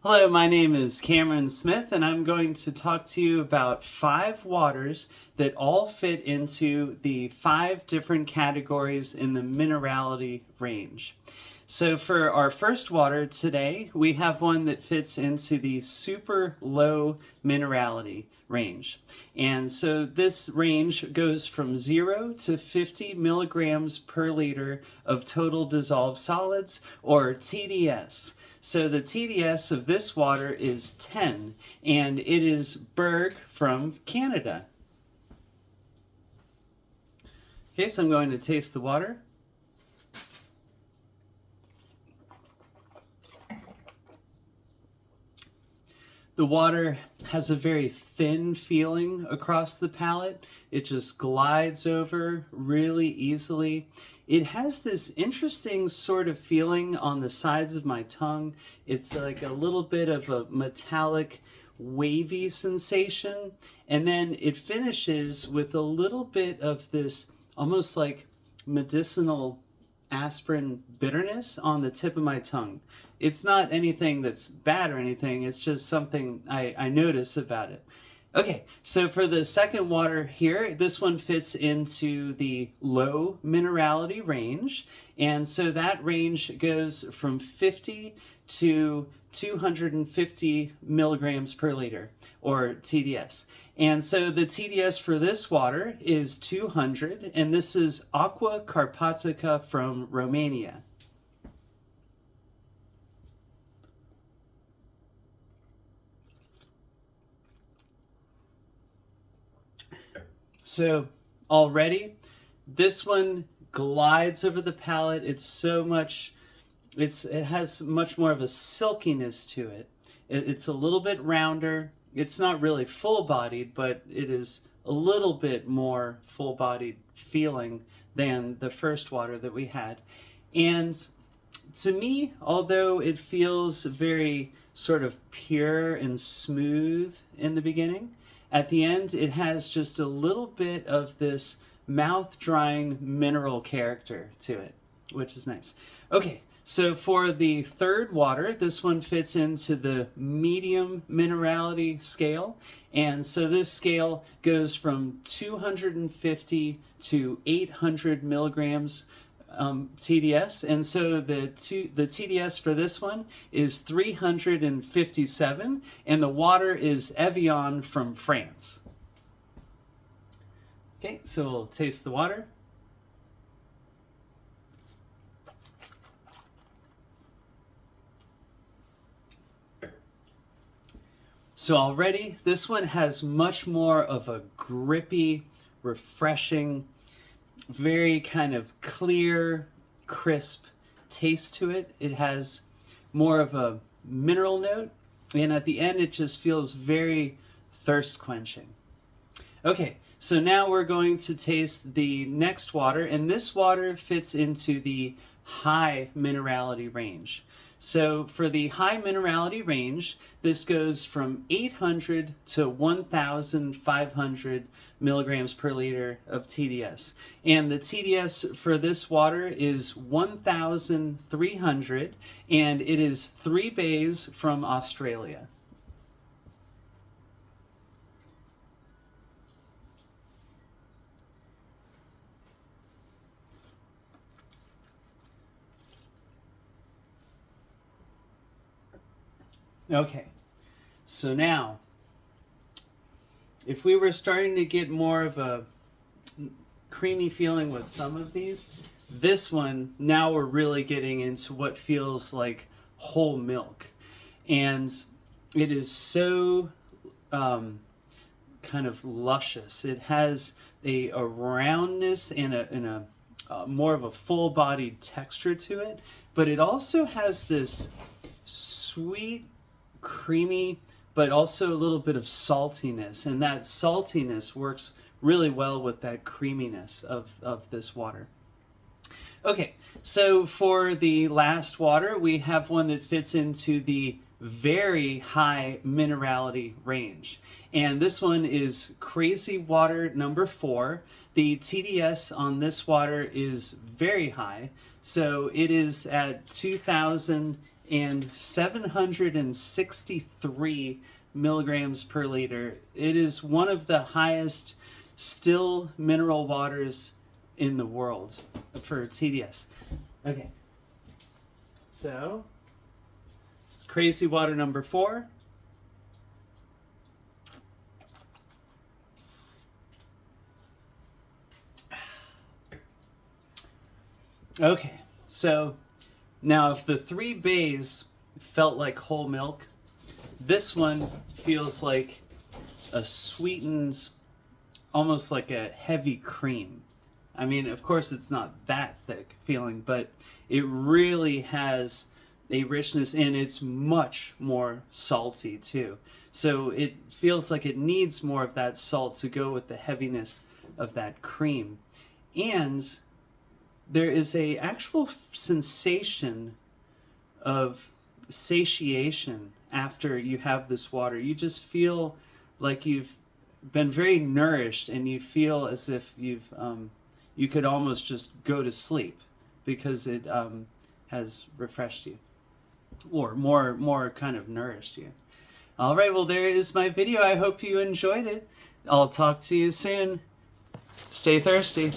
Hello, my name is Cameron Smith, and I'm going to talk to you about 5 waters that all fit into the 5 different categories in the minerality range. So, for our first water today, we have one that fits into the super low minerality range. And so, this range goes from 0 to 50 milligrams per liter of total dissolved solids, or TDS. So the TDS of this water is 10, and it is Berg from Canada. Okay, so I'm going to taste the water. The water has a very thin feeling across the palate. It just glides over really easily. It has this interesting sort of feeling on the sides of my tongue. It's like a little bit of a metallic, wavy sensation. And then it finishes with a little bit of this almost like medicinal aspirin bitterness on the tip of my tongue. It's not anything that's bad or anything, it's just something I notice about it. Okay, so for the second water here, this one fits into the low minerality range. And so that range goes from 50 to 250 milligrams per liter, or TDS. And so the TDS for this water is 200, and this is Aqua Carpatica from Romania. So already, this one glides over the palate. It has much more of a silkiness to it. It's a little bit rounder. It's not really full bodied, but it is a little bit more full bodied feeling than the first water that we had. And to me, although it feels very sort of pure and smooth in the beginning, at the end it has just a little bit of this mouth drying mineral character to it, which is nice. Okay, so for the third water, this one fits into the medium minerality scale. And so this scale goes from 250 to 800 milligrams TDS, and so the TDS for this one is 357, and the water is Evian from France. Okay, so we'll taste the water. So already, this one has much more of a grippy, refreshing, very kind of clear, crisp taste to it. It has more of a mineral note, and at the end it just feels very thirst quenching. Okay, so now we're going to taste the next water, and this water fits into the high minerality range. So for the high minerality range, this goes from 800 to 1,500 milligrams per liter of TDS. And the TDS for this water is 1,300, and it is 3 bays from Australia. Okay, so now, if we were starting to get more of a creamy feeling with some of these, this one, now we're really getting into what feels like whole milk. And it is so kind of luscious. It has a roundness and a more of a full-bodied texture to it, but it also has this sweet, creamy, but also a little bit of saltiness, and that saltiness works really well with that creaminess of this water. Okay, so for the last water, we have one that fits into the very high minerality range. And this one is Crazy Water number 4. The TDS on this water is very high. So it is at 2,000 and 763 milligrams per liter. It is one of the highest still mineral waters in the world for TDS. Okay, so crazy water number 4. Okay, so now if the 3 bays felt like whole milk, this one feels like a sweetened, almost like a heavy cream. I mean, of course it's not that thick feeling, but it really has a richness, and it's much more salty too. So it feels like it needs more of that salt to go with the heaviness of that cream. And there is a actual sensation of satiation after you have this water. You just feel like you've been very nourished, and you feel as if you could almost just go to sleep because it has refreshed you, or more kind of nourished you. All right, well, there is my video. I hope you enjoyed it. I'll talk to you soon. Stay thirsty.